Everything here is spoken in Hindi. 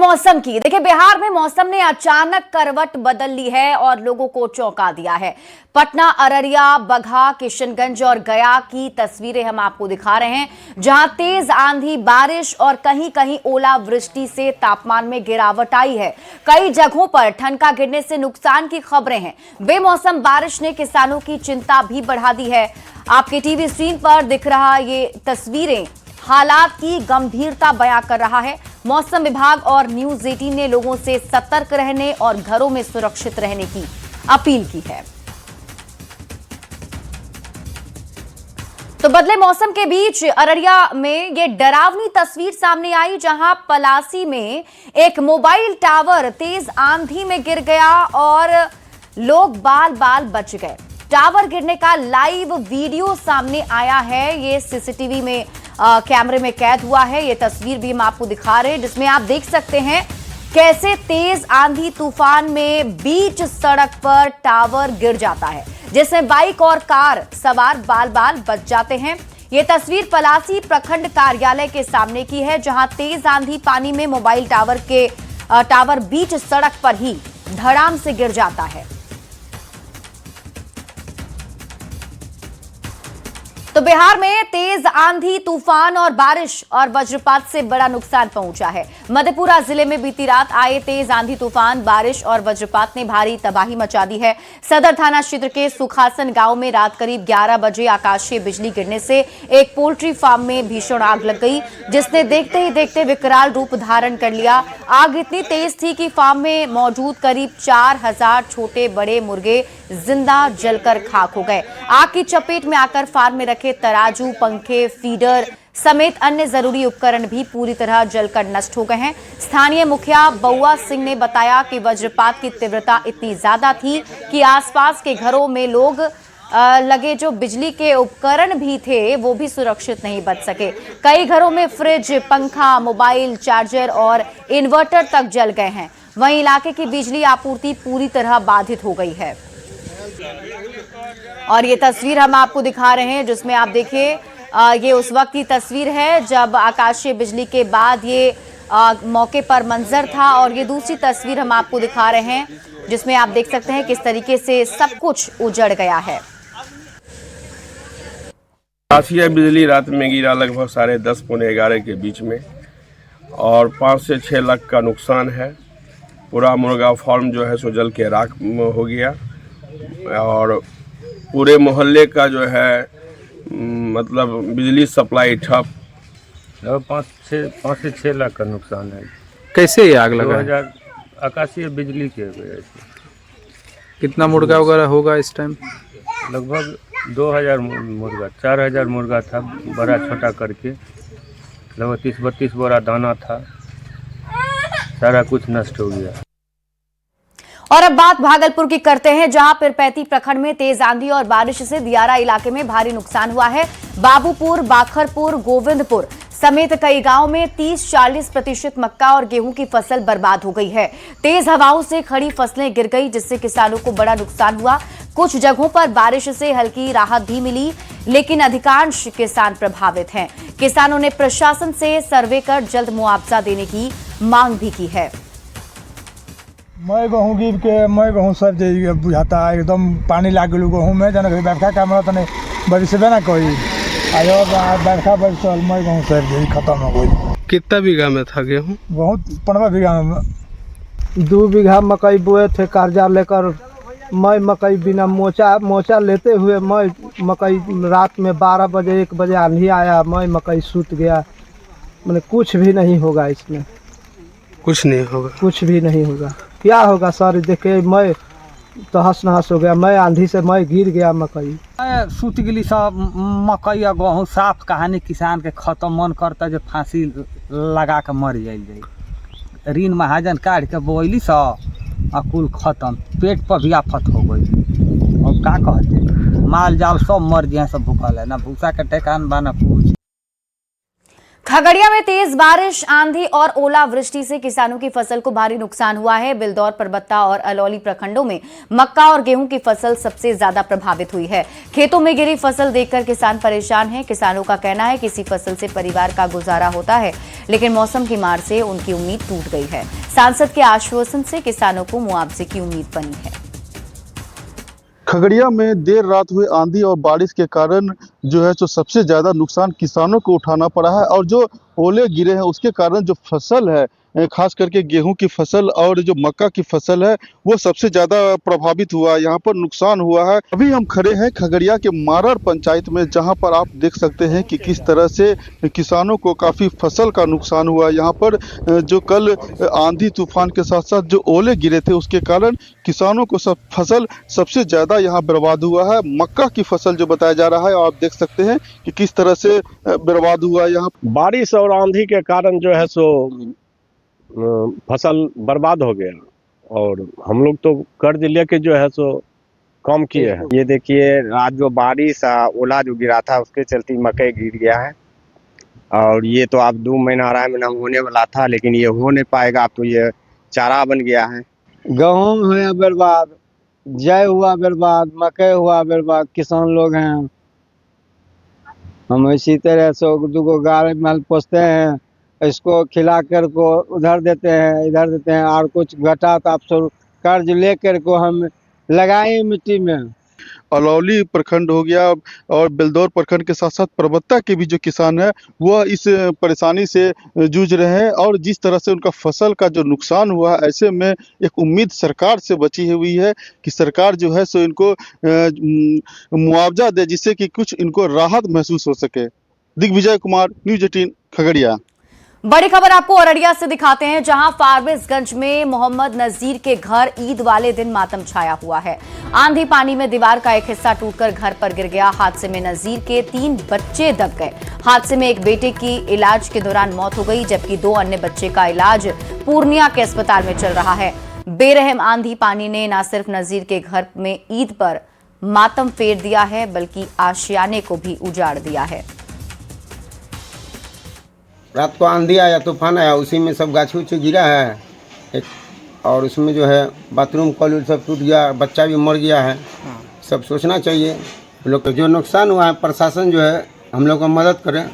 मौसम की। देखिए, बिहार में मौसम ने अचानक करवट बदल ली है और लोगों को चौंका दिया है। पटना, अररिया, बगहा, किशनगंज और गया की तस्वीरें हम आपको दिखा रहे हैं, जहां तेज आंधी, बारिश और कहीं कहीं ओलावृष्टि से तापमान में गिरावट आई है। कई जगहों पर ठनका गिरने से नुकसान की खबरें हैं। बेमौसम बारिश ने किसानों की चिंता भी बढ़ा दी है। आपके टीवी स्क्रीन पर दिख रहा ये तस्वीरें हालात की गंभीरता बयां कर रहा है। मौसम विभाग और न्यूज 18 ने लोगों से सतर्क रहने और घरों में सुरक्षित रहने की अपील की है। तो बदले मौसम के बीच अररिया में ये डरावनी तस्वीर सामने आई, जहां पलासी में एक मोबाइल टावर तेज आंधी में गिर गया और लोग बाल बाल बच गए। टावर गिरने का लाइव वीडियो सामने आया है। ये सीसीटीवी में कैमरे में कैद हुआ है। ये तस्वीर भी हम आपको दिखा रहे हैं, जिसमें आप देख सकते हैं कैसे तेज आंधी तूफान में बीच सड़क पर टावर गिर जाता है, जिसमें बाइक और कार सवार बाल बाल बच जाते हैं। ये तस्वीर पलासी प्रखंड कार्यालय के सामने की है, जहां तेज आंधी पानी में मोबाइल टावर बीच सड़क पर ही धड़ाम से गिर जाता है। तो बिहार में तेज आंधी, तूफान और बारिश और वज्रपात से बड़ा नुकसान पहुंचा है। मधेपुरा जिले में बीती रात आए तेज आंधी, तूफान, बारिश और वज्रपात ने भारी तबाही मचा दी है। सदर थाना क्षेत्र के सुखासन गांव में रात करीब 11 बजे आकाशीय बिजली गिरने से एक पोल्ट्री फार्म में भीषण आग लग गई, जिसने देखते ही देखते विकराल रूप धारण कर लिया। आग इतनी तेज थी कि फार्म में मौजूद करीब 4000 छोटे बड़े मुर्गे जिंदा जलकर खाक हो गए। आग की चपेट में आकर फार्म में रखे तराजू, पंखे, फीडर समेत अन्य जरूरी उपकरण भी पूरी तरह जलकर नष्ट हो गए हैं। स्थानीय मुखिया बउआ सिंह ने बताया कि वज्रपात की तीव्रता इतनी ज्यादा थी कि आसपास के घरों में लोग लगे जो बिजली के उपकरण भी थे वो भी सुरक्षित नहीं बच सके। कई घरों में फ्रिज, पंखा, मोबाइल चार्जर और इन्वर्टर तक जल गए हैं। वहीं इलाके की बिजली आपूर्ति पूरी तरह बाधित हो गई है। और ये तस्वीर हम आपको दिखा रहे हैं, जिसमें आप देखिए ये उस वक्त की तस्वीर है जब आकाशीय बिजली के बाद ये मौके पर मंजर था। और ये दूसरी तस्वीर हम आपको दिखा रहे हैं, जिसमें आप देख सकते हैं किस तरीके से सब कुछ उजड़ गया है। आकाशीय बिजली रात में गिरा लगभग 10:30 पौने 11 के बीच में, और 5 से 6 लाख का नुकसान है। पूरा मुर्गा फार्म जो है सो जल के राख हो गया, और पूरे मोहल्ले का जो है मतलब बिजली सप्लाई ठप। 5 से 6 लाख का नुकसान है। कैसे ये आग लगा? 2000 आकाशीय बिजली के वजह से। कितना मुर्गा वगैरह होगा इस टाइम? लगभग 2000 मुर्गा, 4000 मुर्गा था, बड़ा छोटा करके। लगभग 30-32 बोरा दाना था। सारा कुछ नष्ट हो गया। और अब बात भागलपुर की करते हैं, जहां पिरपैती प्रखंड में तेज आंधी और बारिश से दियारा इलाके में भारी नुकसान हुआ है। बाबूपुर, बाखरपुर, गोविंदपुर समेत कई गांवों में 30-40% मक्का और गेहूं की फसल बर्बाद हो गई है। तेज हवाओं से खड़ी फसलें गिर गई, जिससे किसानों को बड़ा नुकसान हुआ। कुछ जगहों पर बारिश से हल्की राहत भी मिली, लेकिन अधिकांश किसान प्रभावित हैं। किसानों ने प्रशासन से सर्वे कर जल्द मुआवजा देने की मांग भी की है। मैं गहूँ गिर के मैं सब बुझाता एकदम पानी लाग गई गहूँ में, जना बरखा का मतलब तने बरिशबे ना कोई आयो बरखा बरसल मैं गहूँ सब खत्म हो गई। कितना बीघा में था गेहूँ? बहुत 15 बीघा में। 2 बीघा मकई बोए थे कर्जा लेकर। मैं मकई बिना मोचा लेते हुए मैं मकई रात में 12 बजे 1 बजे आंधी आया, मैं मकई सूत गया। मैंने कुछ भी नहीं होगा इसमें, कुछ नहीं होगा, कुछ भी नहीं होगा। क्या होगा सर? देखे मैं तहस नहस हो गया। मैं आंधी से मैं गिर गया मकई सूत गली सब मकई और गेहूँ साफ कहानी किसान के खत्म। मन करता जो फांसी लगा के मर जाए। ऋण महाजन काट के बोली सब और कुल खत्म। पेट पर भी आफत हो गई। और का कहते माल जाल सब मर जाए, सब भूखल है, ना भूसा के ठेकान बा ना कुछ। खगड़िया में तेज बारिश, आंधी और ओलावृष्टि से किसानों की फसल को भारी नुकसान हुआ है। बिलदौर, परबत्ता और अलौली प्रखंडों में मक्का और गेहूं की फसल सबसे ज्यादा प्रभावित हुई है। खेतों में गिरी फसल देखकर किसान परेशान हैं। किसानों का कहना है कि इसी फसल से परिवार का गुजारा होता है, लेकिन मौसम की मार से उनकी उम्मीद टूट गई है। सांसद के आश्वासन से किसानों को मुआवजे की उम्मीद बनी है। खगड़िया में देर रात हुए आंधी और बारिश के कारण जो है तो सबसे ज़्यादा नुकसान किसानों को उठाना पड़ा है और जो ओले गिरे हैं उसके कारण जो फसल है, खास करके गेहूं की फसल और जो मक्का की फसल है वो सबसे ज़्यादा प्रभावित हुआ है। यहाँ पर नुकसान हुआ है। अभी हम खड़े हैं खगड़िया के मारड़ पंचायत में, जहाँ पर आप देख सकते हैं कि किस तरह से किसानों को काफ़ी फसल का नुकसान हुआ। यहाँ पर जो कल आंधी तूफान के साथ साथ जो ओले गिरे थे उसके कारण किसानों को फसल सबसे ज़्यादा यहाँ बर्बाद हुआ है। मक्का की फसल जो बताया जा रहा है, आप देख सकते हैं कि किस तरह से बर्बाद हुआ। यहाँ बारिश और आंधी के कारण जो है सो फसल बर्बाद हो गया और हम लोग तो कर्ज लेके जो है सो कम किए हैं। ये देखिए, आज जो बारिश ओला जो गिरा था उसके चलते मकई गिर गया है और ये तो अब 2 महीना अढ़ाई महीना होने वाला था, लेकिन ये हो नहीं पाएगा। अब तो ये चारा बन गया है। गेहूँ हुआ बर्बाद, जय हुआ बर्बाद, मकई हुआ बर्बाद। किसान लोग हैं, हम इसी तरह से 2 गाय माल पोसते हैं, इसको खिला कर को उधर देते हैं, इधर देते हैं, और कुछ घटा तो आप सब कर्ज लेकर को हम लगाए मिट्टी में। अलौली प्रखंड हो गया और बिलदौर प्रखंड के साथ साथ परबत्ता के भी जो किसान है वह इस परेशानी से जूझ रहे हैं और जिस तरह से उनका फसल का जो नुकसान हुआ, ऐसे में एक उम्मीद सरकार से बची हुई है कि सरकार जो है सो इनको मुआवजा दे, जिससे कि कुछ इनको राहत महसूस हो सके। दिग्विजय कुमार, न्यूज़ 18 खगड़िया। बड़ी खबर आपको अररिया से दिखाते हैं, जहां फारबिसगंज में मोहम्मद नजीर के घर ईद वाले दिन मातम छाया हुआ है। आंधी पानी में दीवार का एक हिस्सा टूटकर घर पर गिर गया। हादसे में नजीर के 3 बच्चे दब गए। हादसे में एक बेटे की इलाज के दौरान मौत हो गई, जबकि 2 अन्य बच्चे का इलाज पूर्णिया के अस्पताल में चल रहा है। बेरहम आंधी पानी ने न सिर्फ नजीर के घर में ईद पर मातम फेर दिया है, बल्कि आशियाने को भी उजाड़ दिया है। रात को आंधी आया, तूफान आया, उसी में सब गाछी उछी गिरा है और उसमें जो है बाथरूम कॉल सब टूट गया, बच्चा भी मर गया है। सब सोचना चाहिए लोग, जो नुकसान हुआ है प्रशासन जो है हम लोग को मदद करें।